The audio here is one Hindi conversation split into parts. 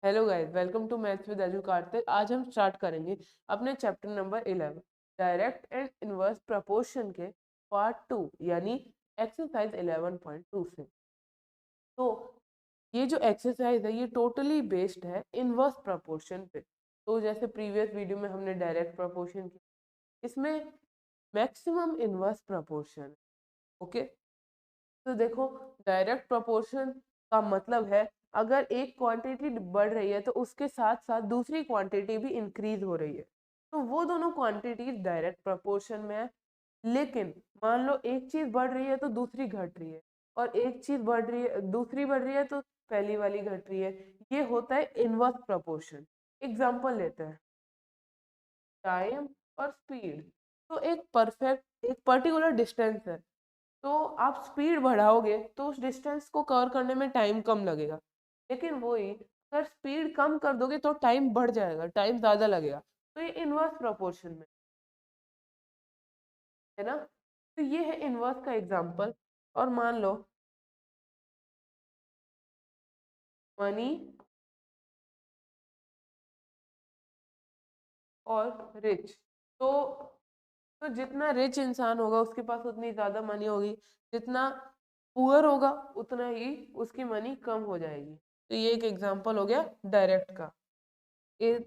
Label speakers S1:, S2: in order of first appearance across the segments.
S1: Hello guys, welcome to maths with edu Kartik. आज हम स्टार्ट करेंगे अपने chapter number 11 direct and inverse proportion के पार्ट 2 यानी एक्सरसाइज 11.2 से। तो ये जो एक्सरसाइज है ये टोटली बेस्ड है इनवर्स प्रपोर्शन पे। तो जैसे प्रीवियस वीडियो में हमने डायरेक्ट प्रपोर्शन की, इसमें मैक्सिमम इनवर्स प्रपोर्शन। ओके, तो देखो, डायरेक्ट प्रोपोर्शन का मतलब है अगर एक क्वांटिटी बढ़ रही है तो उसके साथ साथ दूसरी क्वांटिटी भी इंक्रीज हो रही है, तो वो दोनों क्वांटिटी डायरेक्ट प्रोपोर्शन में है। लेकिन मान लो एक चीज बढ़ रही है तो दूसरी घट रही है, और एक चीज बढ़ रही है दूसरी बढ़ रही है तो पहली वाली घट रही है। ये होता है इनवर्स प्रोपोर्शन। एग्जांपल लेते हैं, टाइम और स्पीड। तो एक पर्टिकुलर डिस्टेंस है, तो आप स्पीड बढ़ाओगे तो उस डिस्टेंस को कवर करने में टाइम कम लगेगा। लेकिन वही अगर स्पीड कम कर दोगे तो टाइम बढ़ जाएगा, टाइम ज्यादा लगेगा। तो ये इनवर्स प्रोपोर्शन में है ना। तो ये है इनवर्स का एग्जांपल। और मान लो मनी और रिच। तो जितना रिच इंसान होगा उसके पास उतनी ज्यादा मनी होगी, जितना पुअर होगा उतना ही उसकी मनी कम हो जाएगी। तो ये एक एग्जांपल हो गया डायरेक्ट का। ये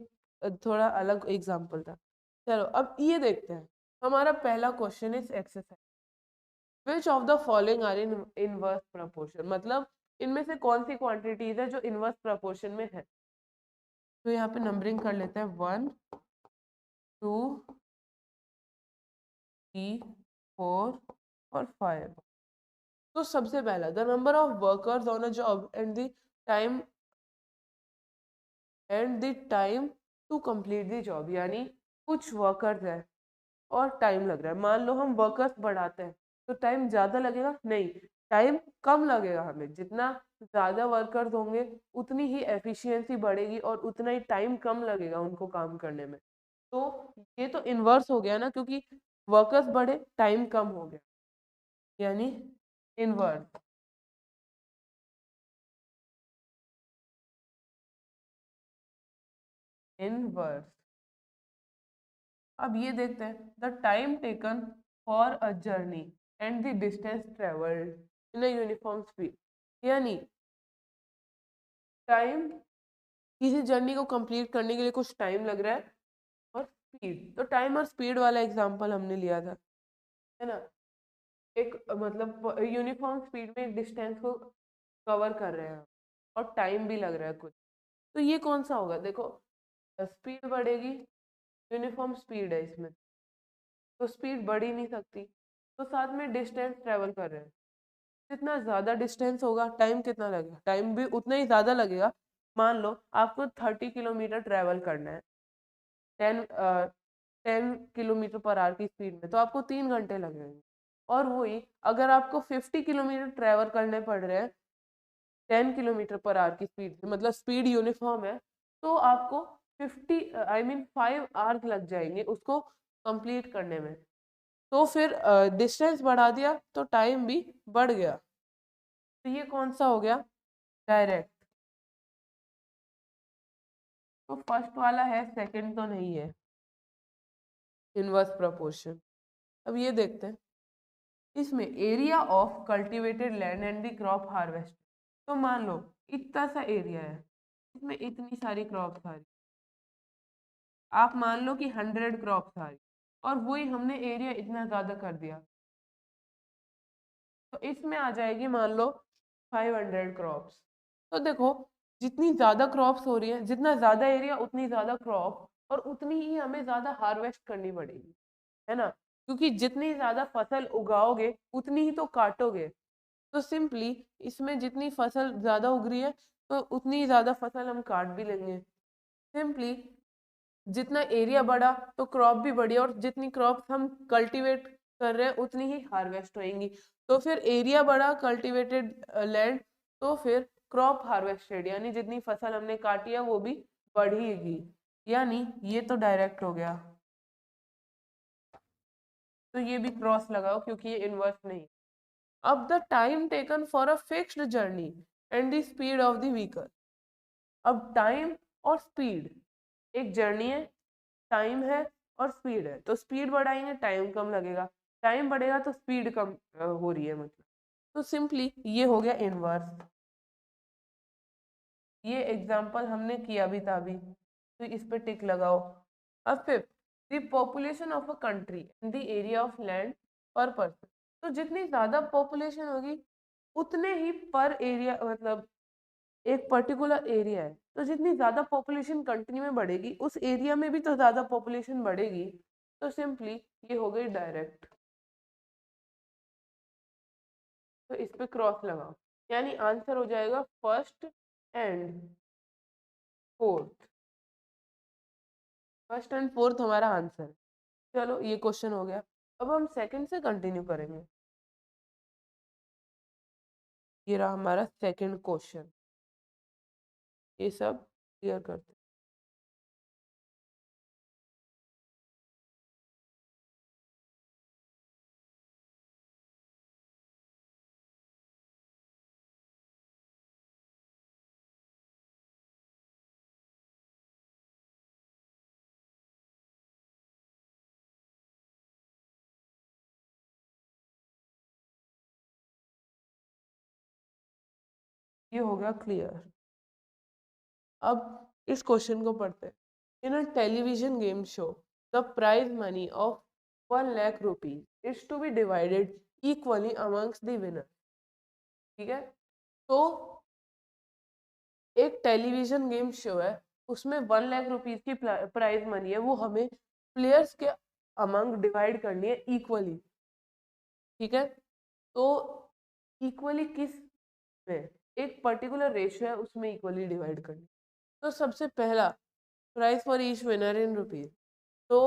S1: थोड़ा अलग एग्जांपल था। चलो अब ये देखते हैं। हमारा पहला question is exercise, which of the following are in inverse proportion, मतलब इनमें से कौन सी क्वांटिटीज है जो इनवर्स प्रपोर्शन में है। तो यहाँ पे नंबरिंग कर लेते हैं, 1 2 3 4 और 5। तो सबसे पहला, the number of workers on a job and the time to complete the job, यानी कुछ वर्कर्स है और टाइम लग रहा है। मान लो हम वर्कर्स बढ़ाते हैं तो टाइम ज्यादा लगेगा? नहीं, टाइम कम लगेगा। हमें जितना ज्यादा वर्कर्स होंगे उतनी ही एफिशिएंसी बढ़ेगी और उतना ही टाइम कम लगेगा उनको काम करने में। तो ये तो इनवर्स हो गया ना, क्योंकि वर्कर्स बढ़े टाइम कम हो गया, यानी इनवर्स। इनवर्स। अब ये देखते हैं, the time taken for a journey and the distance travelled in a uniform speed, यानी टाइम, किसी जर्नी को कंप्लीट करने के लिए कुछ टाइम लग रहा है, और स्पीड। तो टाइम और स्पीड वाला एग्जांपल हमने लिया था, है ना। एक मतलब यूनिफॉर्म स्पीड में एक डिस्टेंस को कवर कर रहे हैं और टाइम भी लग रहा है कुछ। तो ये कौन सा होगा? देखो, स्पीड बढ़ेगी, यूनिफॉर्म स्पीड है इसमें, तो स्पीड बढ़ ही नहीं सकती। तो साथ में डिस्टेंस ट्रेवल कर रहे हैं, जितना ज्यादा डिस्टेंस होगा टाइम कितना लगेगा? टाइम भी उतना ही ज्यादा लगेगा। मान लो आपको 30 किलोमीटर ट्रेवल करना है 10 किलोमीटर पर आवर की स्पीड में, तो आपको 3 घंटे लगेंगे। और वही अगर आपको 50 किलोमीटर ट्रेवल करने पड़ रहे हैं 10 किलोमीटर पर आवर की स्पीड से, मतलब स्पीड यूनिफॉर्म है, तो आपको 5 आवर्स लग जाएंगे उसको कंप्लीट करने में। तो फिर डिस्टेंस बढ़ा दिया तो टाइम भी बढ़ गया। तो ये कौन सा हो गया? डायरेक्ट। तो फर्स्ट वाला है, सेकंड तो नहीं है, इनवर्स प्रोपोर्शन। अब ये देखते हैं, इसमें area of cultivated land and the crop harvest. तो मान लो इतना सा एरिया है, इसमें इतनी सारी क्रॉप्स आ रही, आप मान लो कि 100 क्रॉप्स आ रही, और वही हमने एरिया इतना ज्यादा कर दिया, तो इसमें आ जाएगी मान लो 500 क्रॉप्स। तो देखो, जितनी ज्यादा क्रॉप्स हो रही है, जितना ज्यादा एरिया उतनी ज्यादा क्रॉप, और उतनी ही हमें ज्यादा हार्वेस्ट करनी पड़ेगी, है ना। क्योंकि जितनी ज्यादा फसल उगाओगे उतनी ही तो काटोगे। तो सिंपली इसमें जितनी फसल ज्यादा उग रही है तो उतनी ज्यादा फसल हम काट भी लेंगे। सिंपली जितना एरिया बढ़ा तो क्रॉप भी बढ़ी, और जितनी क्रॉप हम कल्टीवेट कर रहे हैं उतनी ही हार्वेस्ट होएंगी। तो फिर एरिया बढ़ा, कल्टीवेटेड लैंड, तो फिर क्रॉप हार्वेस्टेड, यानी जितनी फसल हमने काटी है वो भी बढ़ेगी। यानी ये तो डायरेक्ट हो गया, तो ये भी क्रॉस लगाओ क्योंकि ये इनवर्स नहीं। अब the time taken for a fixed journey and the speed of the vehicle. अब टाइम और स्पीड, एक जर्नी है, टाइम है और स्पीड है, तो स्पीड बढ़ाएंगे टाइम कम लगेगा, टाइम बढ़ेगा तो स्पीड कम हो रही है मतलब। तो सिंपली ये हो गया इनवर्स। ये एग्जाम्पल हमने किया भी था अभी, तो इस पे टिक लगाओ। अब fifth, the population of a country in the area of land पर पर्सन। तो जितनी ज्यादा पॉपुलेशन होगी उतने ही पर एरिया, मतलब एक पर्टिकुलर एरिया है तो जितनी ज्यादा पॉपुलेशन कंट्री में बढ़ेगी उस एरिया में भी तो ज्यादा पॉपुलेशन बढ़ेगी। तो सिंपली ये हो गई डायरेक्ट। तो इस पे क्रॉस लगाओ, यानी आंसर हो जाएगा first and fourth. First and fourth हमारा आंसर है। चलो ये क्वेश्चन हो गया। अब हम सेकंड से कंटिन्यू करेंगे। ये रहा हमारा सेकंड क्वेश्चन। ये सब क्लियर करते हैं। ये हो गया क्लियर। अब इस क्वेश्चन को पढ़ते हैं। In a television game show the prize money of 1 lakh rupees is to be divided equally amongst the winner. ठीक है, तो एक टेलीविजन गेम शो है, उसमें 1 लाख रुपीज की प्राइज मनी है, वो हमें प्लेयर्स के अमंग डिवाइड करनी है इक्वली। ठीक है, तो इक्वली किस में, एक पर्टिकुलर रेशियो है उसमें इक्वली डिवाइड करनी। तो सबसे पहला, price for each winner in rupees. तो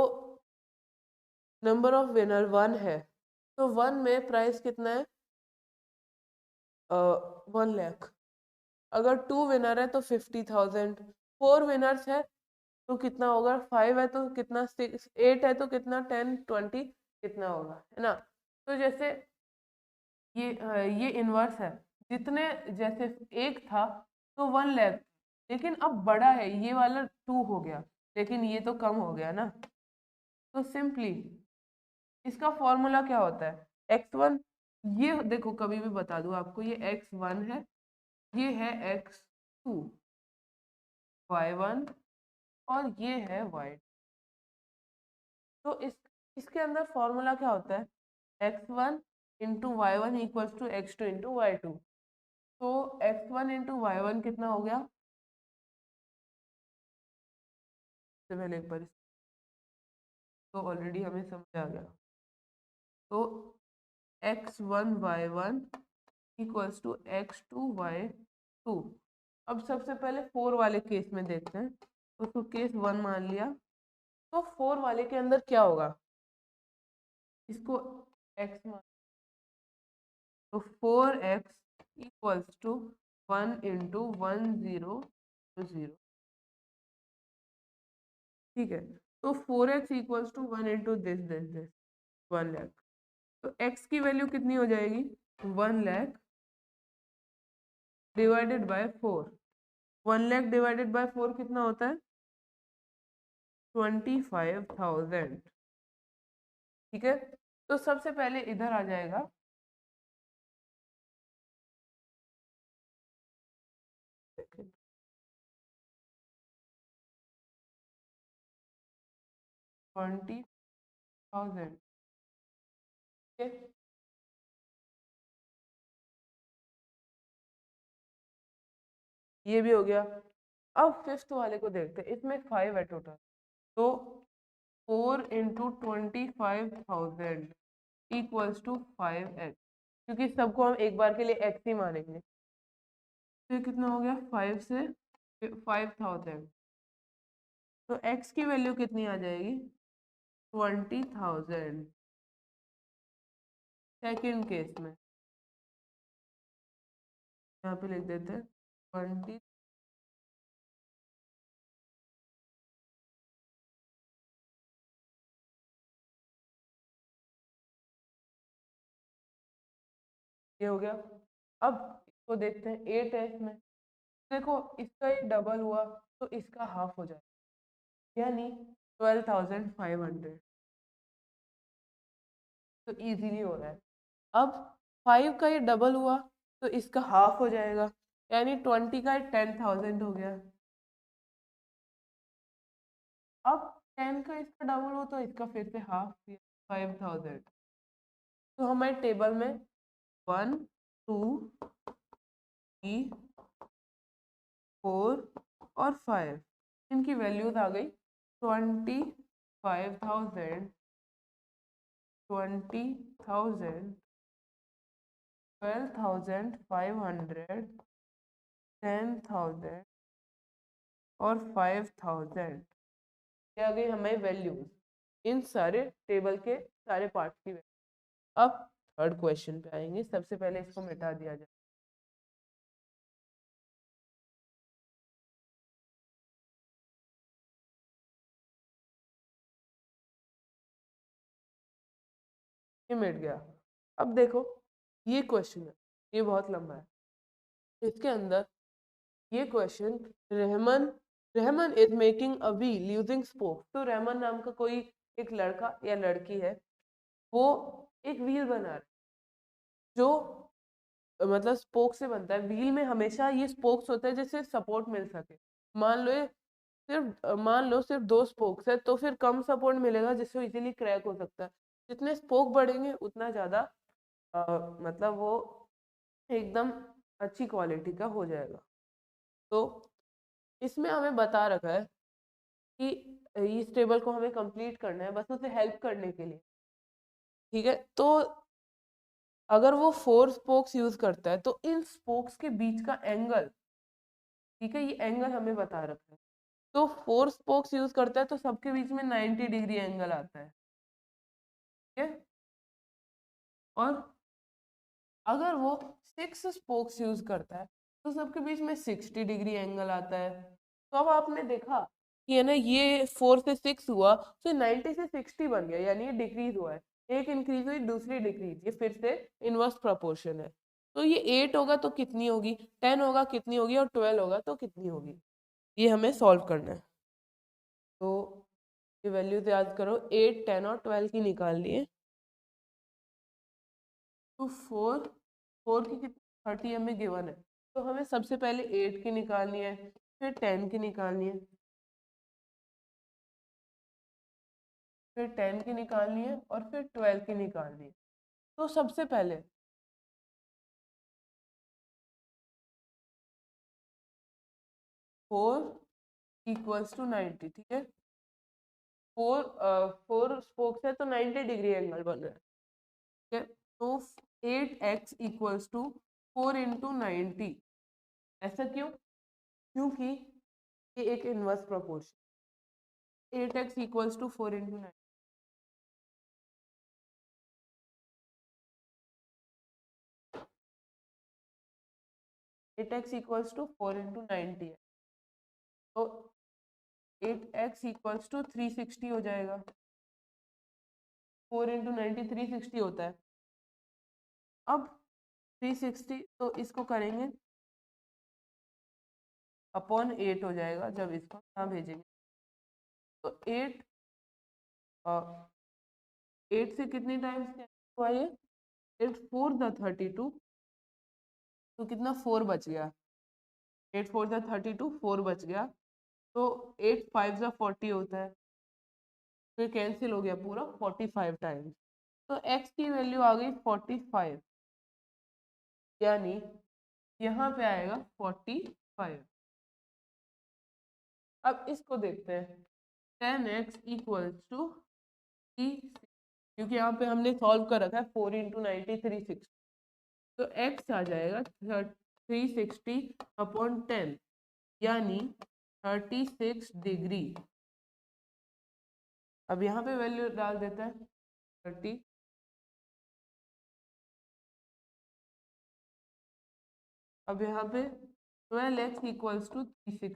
S1: नंबर ऑफ विनर 1 है, तो 1 में प्राइस कितना है, 1 लाख। अगर 2 विनर है तो 50,000। 4 विनर्स है तो कितना होगा, 5 है तो कितना, 6, 8 है तो कितना, 10, 20 कितना होगा, है ना। तो जैसे ये इनवर्स है, जितने जैसे एक था तो 1 लाख, लेकिन अब बड़ा है ये वाला 2 हो गया, लेकिन ये तो कम हो गया ना। तो सिंपली इसका फॉर्मूला क्या होता है, x1, ये देखो कभी भी बता दूं आपको, ये x1 है, ये है x2, y1 और ये है y। तो इसके अंदर फॉर्मूला क्या होता है, x1 into y one equals to x2 into y two. तो x1 इंटू वाई वन कितना हो गया, सबसे पहले एक बार तो ऑलरेडी हमें समझ आ गया। तो x1 y1 equals to x2 y2। अब सबसे पहले 4 वाले केस में देखते हैं, उसको केस 1 मान लिया। तो 4 वाले के अंदर क्या होगा, इसको x मान, तो 4x इक्वल्स टू 1 इंटू 1 0 0। ठीक है, तो 4x equals to 1 into this 1 lakh. तो x की वैल्यू कितनी हो जाएगी, 1 lakh divided by 4। 1 lakh divided by 4 कितना होता है, 25,000। ठीक है, तो सबसे पहले इधर आ जाएगा 20,000। ठीक है, ये भी हो गया। अब फिफ्थ वाले को देखते हैं, इसमें 5 है टोटल। तो 4 इंटू 25,000 इक्वल्स टू 5x, क्योंकि सबको हम एक बार के लिए x ही मानेंगे। तो ये कितना हो गया, 5 से 5,000। तो x की वैल्यू कितनी आ जाएगी, 20,000। सेकेंड केस में यहाँ पे लिख देते हैं 20। ये हो गया। अब इसको देखते हैं, 8 है इसमें, देखो इसका ये डबल हुआ तो इसका हाफ हो जाएगा, यानी 12,500। तो इजीली हो रहा है। अब 5 का ये डबल हुआ तो इसका हाफ हो जाएगा, यानी 20 का 10,000 हो गया। अब 10 का इसका डबल हो तो इसका फिर से हाफ, 5,000। तो हमारे टेबल में 1 2 3 4 और 5, इनकी वैल्यूज आ गई 25,000, 20,000, 12,500, 10,000 और 5,000। ये आ गई हमारी वैल्यूज इन सारे टेबल के सारे पार्ट्स की वैल्यू। अब थर्ड क्वेश्चन पे आएंगे। सबसे पहले इसको मिटा दिया जाए। ये मिट गया। अब देखो ये क्वेश्चन है, ये बहुत लंबा है। इसके अंदर ये question, Rahman Rahman is making a wheel using spoke. तो रहमान नाम का कोई एक लड़का या लड़की है, वो एक व्हील बना रहा है जो मतलब स्पोक से बनता है। व्हील में हमेशा ये स्पोक्स होते हैं जिससे सपोर्ट मिल सके। मान लो सिर्फ 2 स्पोक्स है तो फिर कम सपोर्ट मिलेगा जिससे इजीली क्रैक हो सकता है। जितने स्पोक बढ़ेंगे उतना ज़्यादा मतलब वो एकदम अच्छी क्वालिटी का हो जाएगा। तो इसमें हमें बता रखा है कि इस टेबल को हमें कंप्लीट करना है बस उसे हेल्प करने के लिए। ठीक है, तो अगर वो 4 स्पोक्स यूज करता है तो इन स्पोक्स के बीच का एंगल, ठीक है, ये एंगल हमें बता रखा है। तो 4 स्पोक्स यूज करता है तो सबके बीच में 90 डिग्री एंगल आता है। ठीक है, और अगर वो 6 स्पोक्स यूज करता है तो सबके बीच में 60 डिग्री एंगल आता है। तो अब आपने देखा कि है ना, ये 4 से 6 हुआ तो 90 से 60 बन गया, यानी ये डिक्रीज हुआ है। एक इंक्रीज हुई दूसरी डिक्रीज, ये फिर से इनवर्स प्रोपोर्शन है। तो ये 8 होगा तो कितनी होगी, 10 होगा कितनी होगी, और 12 होगा तो कितनी होगी, ये हमें सॉल्व करना है। तो ये वैल्यूज याद करो, 8 10 और 12 की निकाल लिए। तो 4 की कितनी, 30 हमें गिवन है। तो हमें सबसे पहले 8 की निकालनी है, फिर 10 की निकालनी है, फिर 10 की निकालनी है, और फिर 12 की निकालनी है। तो सबसे पहले 4 = 90। ठीक है, 4 स्पोक्स है तो 90 डिग्री एंगल बन रहा है। ठीक है, तो 8x = 4 × 90। ऐसा क्यों? क्योंकि ये एक इनवर्स प्रोपोर्शन। 8x = 4 × 90। 8x = 4 × 90 है, तो 8x = 360 हो जाएगा। 4 × 90 360 होता है। अब 360 तो इसको करेंगे अपॉन 8 हो जाएगा जब इसको यहाँ भेजेंगे। तो 8 से कितनी टाइम्स हुआ ये, 8 4 × 32, तो कितना 4 बच गया। 8 4 × 32, 4 बच गया। तो 8 5 × 40 होता है, फिर कैंसिल हो गया पूरा 45 टाइम्स। तो x की वैल्यू आ गई 45, यानी यहाँ पे आएगा 45। अब इसको देखते हैं, 10x = 3, क्योंकि यहाँ पे हमने सॉल्व कर रखा है 4 × 90 360। तो x आ जाएगा 360/10, यानी 36 डिग्री। अब यहाँ पे वैल्यू डाल देता है 30। अब यहाँ पे 12x = 360,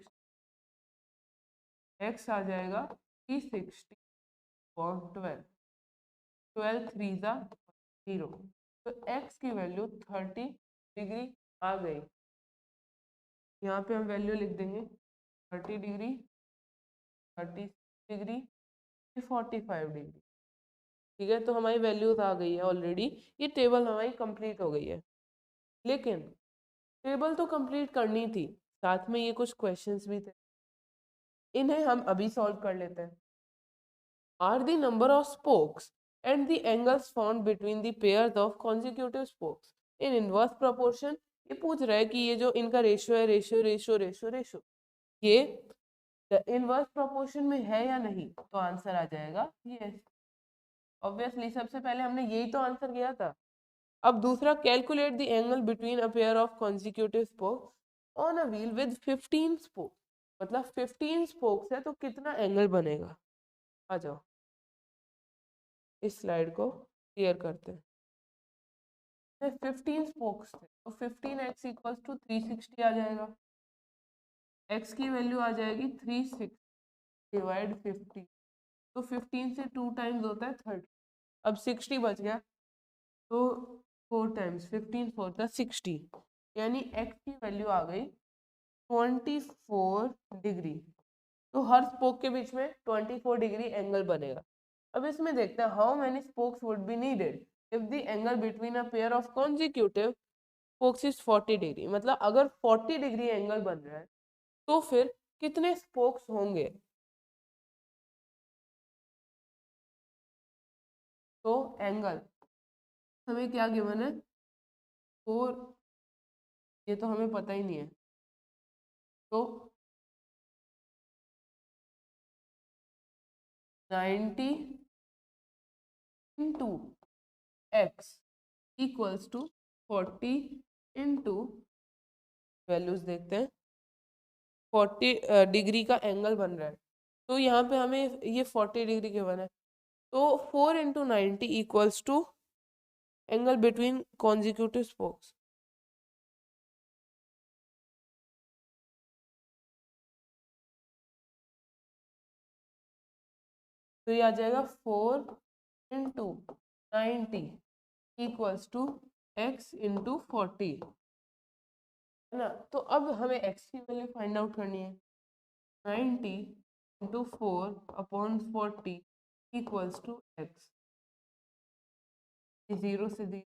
S1: x आ जाएगा 360/12, 12 3 0। तो x की वैल्यू 30 डिग्री आ गई। यहाँ पे हम वैल्यू लिख देंगे 30 डिग्री, 36 डिग्री, 45 डिग्री। ठीक है, तो हमारी वैल्यूज आ गई है ऑलरेडी। ये टेबल हमारी कंप्लीट हो गई है। लेकिन टेबल तो कंप्लीट करनी थी, साथ में ये कुछ क्वेश्चंस भी थे, इन्हें हम अभी सॉल्व कर लेते हैं। Are the number of spokes and the angles found between the pairs of consecutive spokes in inverse proportion. ये पूछ रहा है कि ये जो इनका रेशियो है, रेशियो रेशियो रेशियो रेशियो, ये इनवर्स प्रोपोर्शन में है या नहीं, तो आंसर आ जाएगा यस। ऑब्वियसली सबसे पहले हमने यही तो आंसर किया था। अब दूसरा, calculate the angle between a pair of consecutive spokes on a wheel with 15 spokes. मतलब 15 स्पोक्स है तो कितना एंगल बनेगा। आ जाओ इस स्लाइड को क्लियर करते हैं। 15 स्पोक्स थे तो 15x इक्वल्स टू 360 आ जाएगा। x की वैल्यू आ जाएगी 360 डिवाइड 15, तो 15 से 2 टाइम्स होता है 30। अब 60 बच गया, तो 4 टाइम्स 15 4 था 60, यानी x की वैल्यू आ गई 24 डिग्री। तो हर स्पोक के बीच में 24 डिग्री एंगल बनेगा। अब इसमें देखते हैं how many spokes would be needed if the angle between a pair of consecutive spokes is 40 degree. मतलब अगर 40 डिग्री एंगल बन रहा है तो फिर कितने स्पोक्स होंगे। तो एंगल हमें क्या गिवन है, 4, ये तो हमें पता ही नहीं है, तो 90 into x equals to 40 into, values देखते हैं, 40 डिग्री का एंगल बन रहा है, तो यहाँ पे हमें ये 40 डिग्री के बना है, तो 4 into 90 equals to angle between consecutive spokes. तो ये आ जाएगा 4 into 90 equals to x into 40, है ना। तो अब हमें एक्स की वैल्यू फाइंड आउट करनी है। 90 into 4 upon 40 equals to x, 0 से दी,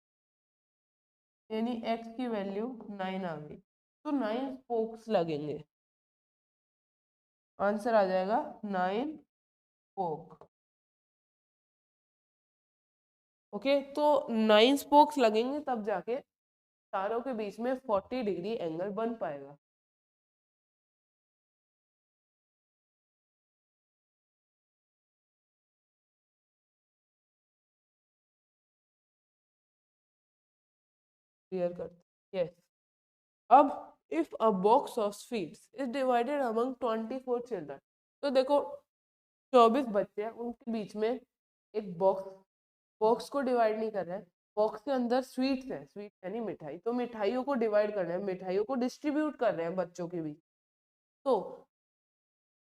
S1: यानी x की वैल्यू 9 आ गई। तो 9 स्पोक्स लगेंगे, आंसर आ जाएगा 9 स्पोक। ओके, तो 9 स्पोक्स लगेंगे तब जाके तारों के बीच में 40 डिग्री एंगल बन पाएगा। क्लियर करते, यस। अब if a box of sweets is divided among 24 children, तो देखो 24 बच्चे हैं, उनके बीच में एक बॉक्स, बॉक्स को डिवाइड नहीं कर रहे हैं, बॉक्स के अंदर स्वीट्स हैं, स्वीट यानी मिठाई, तो मिठाइयों को डिवाइड कर रहे हैं, मिठाइयों को डिस्ट्रीब्यूट कर रहे हैं बच्चों के बीच। तो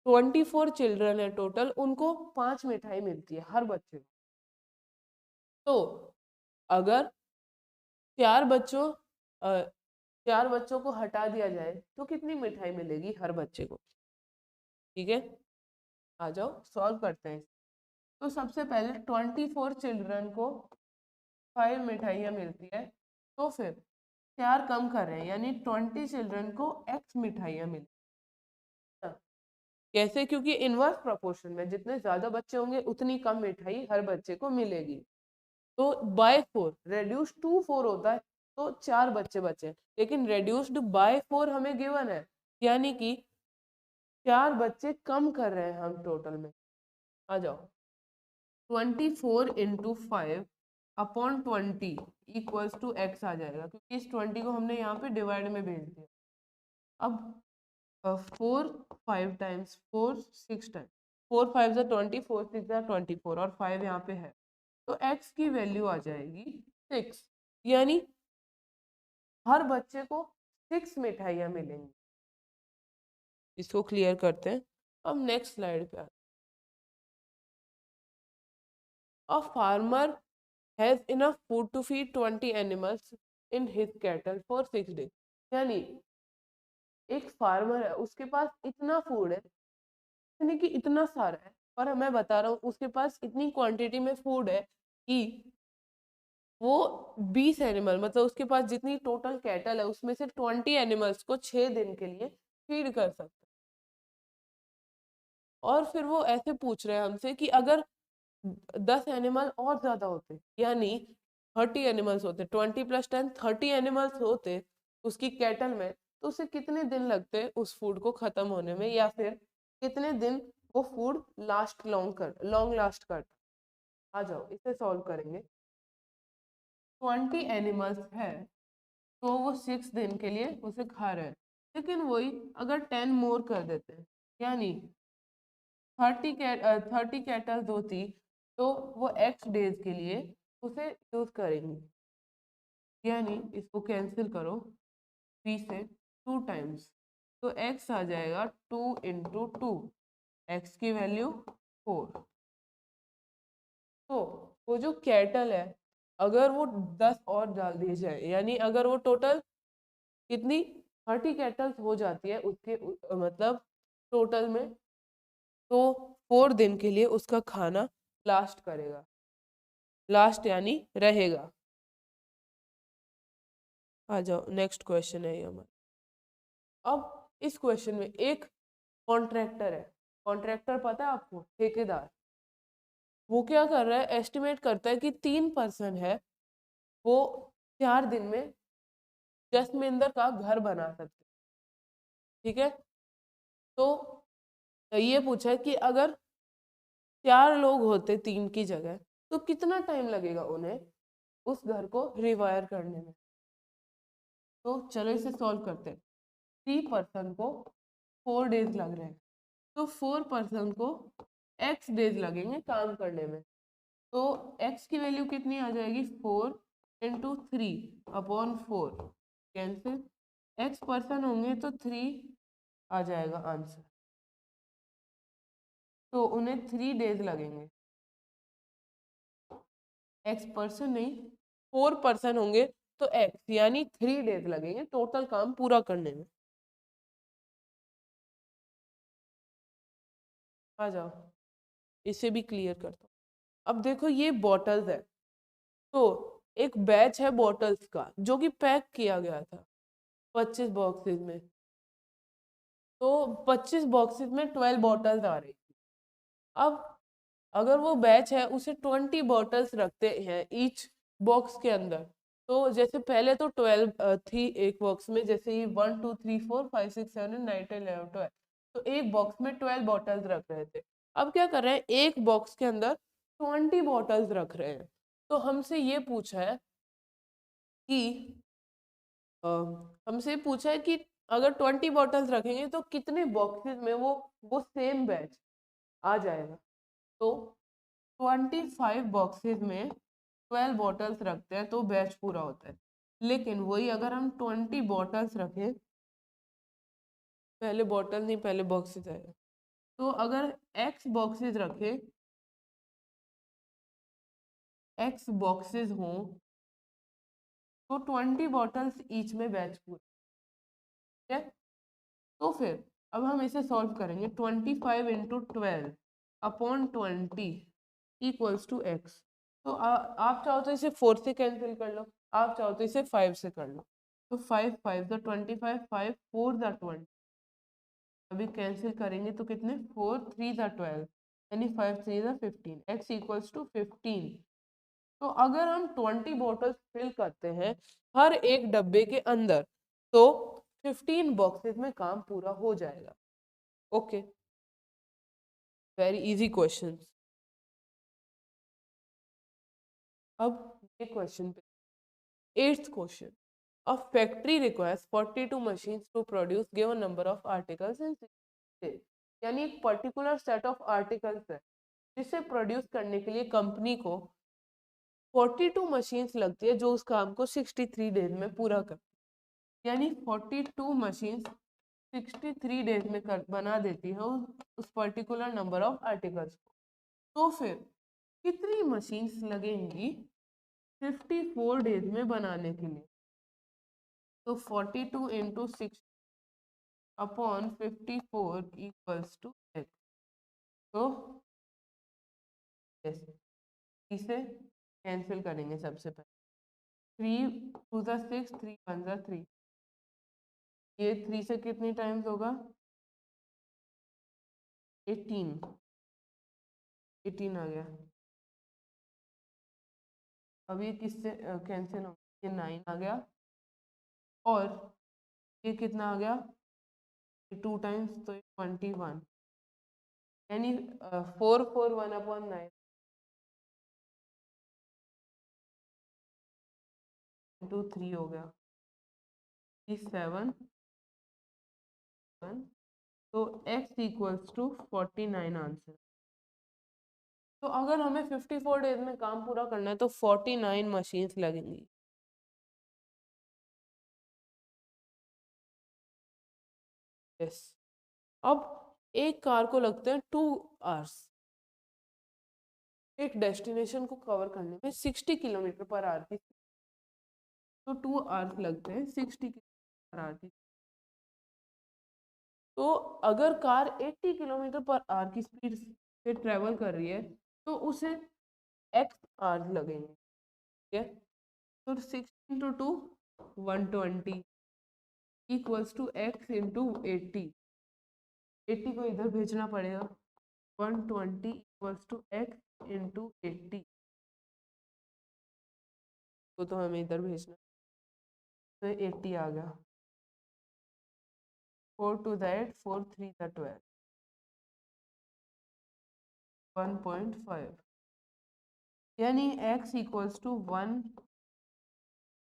S1: 24 चिल्ड्रन है टोटल, उनको 5 मिठाई मिलती है हर बच्चे को। तो अगर चार बच्चों अ, 4 बच्चों को हटा दिया जाए तो कितनी मिठाई मिलेगी हर बच्चे को। ठीक है, आ जाओ सॉल्व करते हैं। तो सबसे पहले 24 चिल्ड्रन को 5 मिठाइयाँ मिलती है, तो फिर 4 कम कर रहे हैं, यानी 20 चिल्ड्रन को x मिठाइयाँ मिली। कैसे, क्योंकि इनवर्स प्रोपोर्शन में जितने ज्यादा बच्चे होंगे उतनी कम मिठाई हर बच्चे को मिलेगी। तो बाय 4 रेड्यूस टू 4 होता है, तो 4 बच्चे बचे, लेकिन रेड्यूस्ड बाय 4 हमें गिवन है, यानी कि 4 बच्चे कम कर रहे हैं हम टोटल में। आ जाओ 24 into 5 upon 20 equals to X आ जाएगा, क्योंकि इस 20 को हमने यहाँ पे डिवाइड में भेज दिया। अब 4 5 टाइम्स 4 6 टाइम्स, 4 5 जा 20, 4 6 जा 24, और 5 यहाँ पे है, तो x की वैल्यू आ जाएगी 6, यानी हर बच्चे को 6 मिठाइयाँ मिलेंगी। इसको क्लियर करते हैं। अब नेक्स्ट स्लाइड पे a farmer has enough food to feed 20 animals in his cattle for 6 days, यानी एक फार्मर है, उसके पास इतना फूड है, यानी कि इतना सारा है, और मैं बता रहा हूँ उसके पास इतनी क्वांटिटी में फूड है कि वो 20 एनिमल, मतलब उसके पास जितनी टोटल कैटल है उसमें से 20 एनिमल्स को 6 दिन के लिए फीड कर सकता है। और फिर वो ऐसे पूछ रहे हैं हमसे कि अगर 10 एनिमल और ज्यादा होते, यानी 30 एनिमल्स होते, 20 + 10 30 एनिमल्स होते उसकी कैटल में, तो उसे कितने दिन लगते उस फूड को खत्म होने में, या फिर कितने दिन वो फूड लॉन्ग लास्ट कर। आ जाओ इसे सॉल्व करेंगे। 20 एनिमल्स है तो वो 6 दिन के लिए उसे खा रहे हैं, लेकिन वही अगर 10 मोर कर देते हैं, यानी 30 कैटल्स होती, तो वो एक्स डेज के लिए उसे यूज करेंगी, यानी इसको कैंसिल करो 3 से 2 टाइम्स, तो एक्स आ जाएगा 2 × 2, एक्स की वैल्यू 4। तो वो जो कैटल है, अगर वो 10 और डाल दिए जाए, यानी अगर वो टोटल कितनी 30 कैटल्स हो जाती है उसके मतलब टोटल में, तो 4 दिन के लिए उसका खाना लास्ट करेगा, लास्ट यानी रहेगा। आ जाओ नेक्स्ट क्वेश्चन है ये हमारा। अब इस क्वेश्चन में एक कॉन्ट्रैक्टर है, कॉन्ट्रैक्टर पता है आपको, ठेकेदार। वो क्या कर रहा है, एस्टिमेट करता है कि 3 पर्सन है, वो 4 दिन में जसमिंदर का घर बना सकते, ठीक है। तो ये पूछा है कि अगर 4 लोग होते 3 की जगह, तो कितना टाइम लगेगा उन्हें उस घर को रिवायर करने में। तो चलो इसे सॉल्व करते हैं। 3 पर्सन को 4 डेज लग रहे हैं, तो 4 पर्सन को x डेज लगेंगे काम करने में। तो x की वैल्यू कितनी आ जाएगी, 4 × 3/4 कैंसिल, x पर्सन होंगे तो 3 आ जाएगा आंसर, तो उन्हें 3 डेज लगेंगे। x पर्सन नहीं, 4 पर्सन होंगे तो x यानी 3 डेज लगेंगे टोटल काम पूरा करने में। आ जाओ इसे भी क्लियर करता हूँ। अब देखो ये बॉटल्स है, तो एक बैच है बॉटल्स का जो कि पैक किया गया था 25 बॉक्सेस में, तो 25 बॉक्सेस में 12 बॉटल्स आ रही थी। अब अगर वो बैच है उसे 20 बॉटल्स रखते हैं ईच बॉक्स के अंदर, तो जैसे पहले तो 12 थी एक बॉक्स में, जैसे ये 1 2 3 4 5 6 7 9 10 11 12, तो एक बॉक्स में 12 बॉटल्स रख रहे थे। अब क्या कर रहे हैं, एक बॉक्स के अंदर 20 बॉटल्स रख रहे हैं। तो हमसे ये पूछा है कि अ, हमसे पूछा है कि अगर 20 बॉटल्स रखेंगे तो कितने बॉक्सेस में वो सेम बैच आ जाएगा। तो 25 बॉक्सेस में 12 बॉटल्स रखते हैं तो बैच पूरा होता है, लेकिन वही अगर हम 20 बॉटल्स रखें, पहले बॉटल नहीं पहले बॉक्सेस आएगा, तो अगर x बॉक्सेस रखें, x बॉक्सेस हों, तो 20 बॉटल्स ईच में बैच पूरा, ठीक है। तो फिर अब हम इसे सॉल्व करेंगे, 25 × 12/20 = x। तो आप चाहो तो इसे 4 से कैंसिल कर लो, आप चाहो तो इसे 5 से कर लो। तो 5 5 × 25, 5 4 × 20, अभी कैंसिल करेंगे तो कितने, 4 3 × 12, यानी 5 3 × 15, x = 15। तो अगर हम 20 बॉटल्स फिल करते हैं हर एक डब्बे के अंदर, तो 15 बॉक्सेस में काम पूरा हो जाएगा। Okay, very easy question. अब ये क्वेश्चन पे 8th question, a factory requires 42 machines to produce given number of articles in 6 days, यानी एक पर्टिकुलर सेट ऑफ आर्टिकल्स है जिसे प्रोड्यूस करने के लिए कंपनी को 42 मशीन्स लगती है जो उस काम को 63 डेज में पूरा कर, यानी 42 मशीन्स 63 डेज में बना देती है उस पर्टिकुलर नंबर ऑफ आर्टिकल्स को। तो फिर कितनी मशीन्स लगेंगी 54 डेज में बनाने के लिए। तो 42 × 6 अपॉन 54 इक्वल्स टू एक्स। तो इसे कैंसिल करेंगे सबसे पहले। 3 टू ज़ा 6, 3 1 ज़ा 3, ये 3 से कितनी टाइम्स होगा? 18, 18 आ गया। अब ये किससे कैंसिल हो? ये 9 आ गया, और ये कितना आ गया? 2 टाइम्स, तो 21, यानी 441/9 इंटू 3 हो गया 7, तो x इक्वल्स टू 49 आंसर। तो अगर हमें 54 डेज में काम पूरा करना है तो 49 मशीन्स लगेंगी। यस। अब एक कार को लगते हैं 2 आवर्स एक डेस्टिनेशन को कवर करने में 60 किलोमीटर पर आवर की, तो 2 आवर्स लगते हैं 60 किलोमीटर पर आवर की। तो अगर कार 80 किलोमीटर पर आवर की स्पीड से ट्रेवल कर रही है तो उसे x आवर्स लगेंगे। ठीक है, तो 60 into 2 120 equals to x into 80। 80 को इधर भेजना पड़ेगा, 120 इक्वल्स टू x इंटू 80 तो हमें इधर भेजना, तो 80 आ गया। 4 2 8, 4 3 12, 1.5, यानी x इक्वल्स टू 1,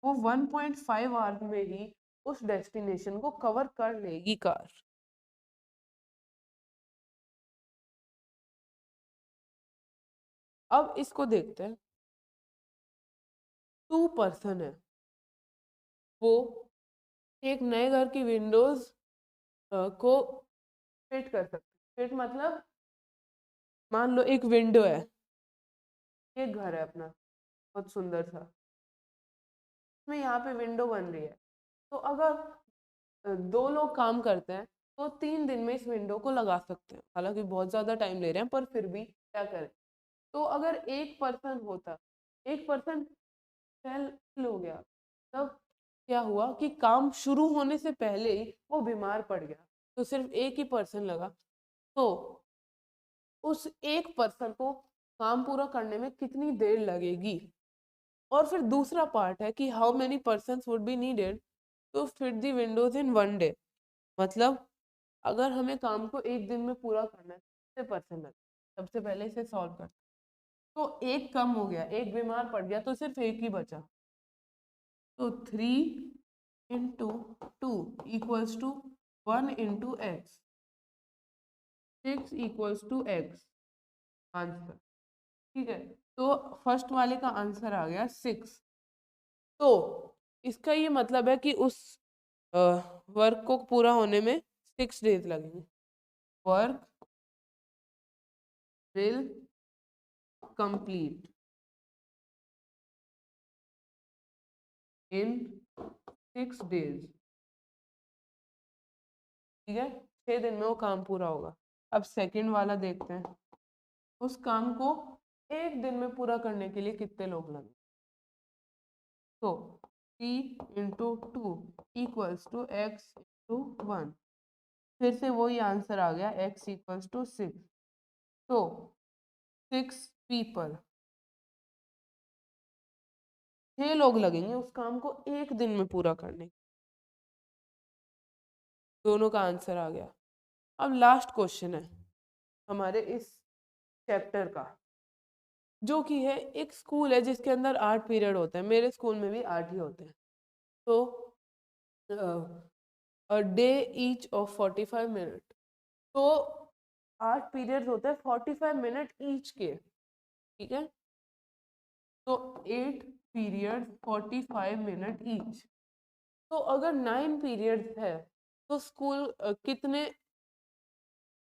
S1: वो 1.5 आवर में ही उस डेस्टिनेशन को कवर कर लेगी कार। अब इसको देखते हैं। 2 पर्सन है, वो एक नए घर की विंडोज को फिट कर सकते। फिट मतलब मान लो एक विंडो है, एक घर है अपना बहुत सुंदर सा, में यहाँ पे विंडो बन रही है। तो अगर 2 लोग काम करते हैं तो 3 दिन में इस विंडो को लगा सकते हैं। हालांकि बहुत ज़्यादा टाइम ले रहे हैं, पर फिर भी क्या करें। तो अगर एक पर्सन होता, एक पर्सन फेल हो गया, तब क्या हुआ कि काम शुरू होने से पहले ही वो बीमार पड़ गया, तो सिर्फ एक ही पर्सन लगा। तो उस एक पर्सन को काम पूरा करने में कितनी देर लगेगी। और फिर दूसरा पार्ट है कि how many persons would be needed to fit the windows in 1 day. मतलब अगर हमें काम को एक दिन में पूरा करना है कितने पर्सन लगे, सबसे पहले इसे सॉल्व कर। तो एक कम हो गया, एक बीमार पड़ गया, तो सिर्फ एक ही बचा। तो 3 into 2 equals to 1 into x, 6 equals to x answer. ठीक है, तो फर्स्ट वाले का आंसर आ गया 6। तो इसका ये मतलब है कि उस वर्क को पूरा होने में 6 डेज लगेंगे। Work will complete in 6 days. ठीक है, 6 दिन में वो काम पूरा होगा। अब सेकंड वाला देखते हैं, उस काम को एक दिन में पूरा करने के लिए कितने लोग लगे। तो 3 into 2 equals to x into 1, फिर से वही आंसर आ गया, x इक्वल्स टू 6। तो 6 पीपल, 6 लोग लगेंगे उस काम को एक दिन में पूरा करने। दोनों का आंसर आ गया। अब लास्ट क्वेश्चन है हमारे इस चैप्टर का, जो कि है एक स्कूल है जिसके अंदर 8 पीरियड होते हैं। मेरे स्कूल में भी 8 ही होते हैं। तो a day each of 45 minute, तो 8 पीरियड्स होते हैं 45 मिनट ईच के। ठीक है, तो 8 पीरियड 45 मिनट ईच। तो अगर 9 पीरियड्स है तो स्कूल कितने,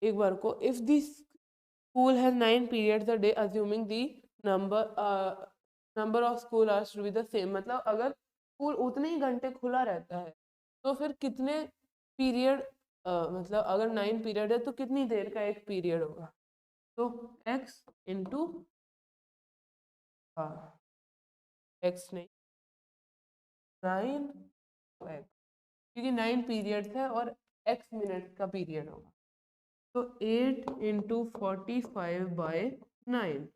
S1: एक बार को, if this school has 9 periods a day assuming the number of school hours to be the same, मतलब अगर स्कूल उतने ही घंटे खुला रहता है तो फिर कितने पीरियड मतलब अगर 9 पीरियड है तो कितनी देर का एक पीरियड होगा, तो x इंटू एक्स नहीं 9 x, क्योंकि 9 पीरियड है और x मिनट का पीरियड होगा, तो 8 इंटू 45/9,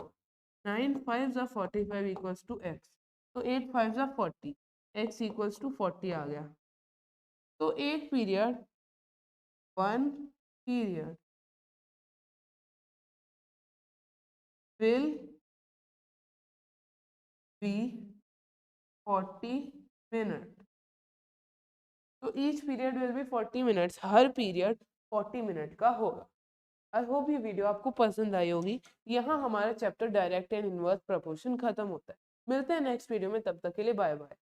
S1: 9 5 ज़ा 45 इक्वल्स टू x, तो 8 5 ज़ा 40, x इक्वल्स टू 40 आ गया। तो एक period 1 period will be 40 minutes, तो each period will be 40 minutes, her period 40 minute का होगा। आई होप ये वीडियो आपको पसंद आई होगी। यहाँ हमारा chapter direct and inverse proportion खत्म होता है। मिलते हैं नेक्स्ट वीडियो में, तब तक के लिए बाय बाय।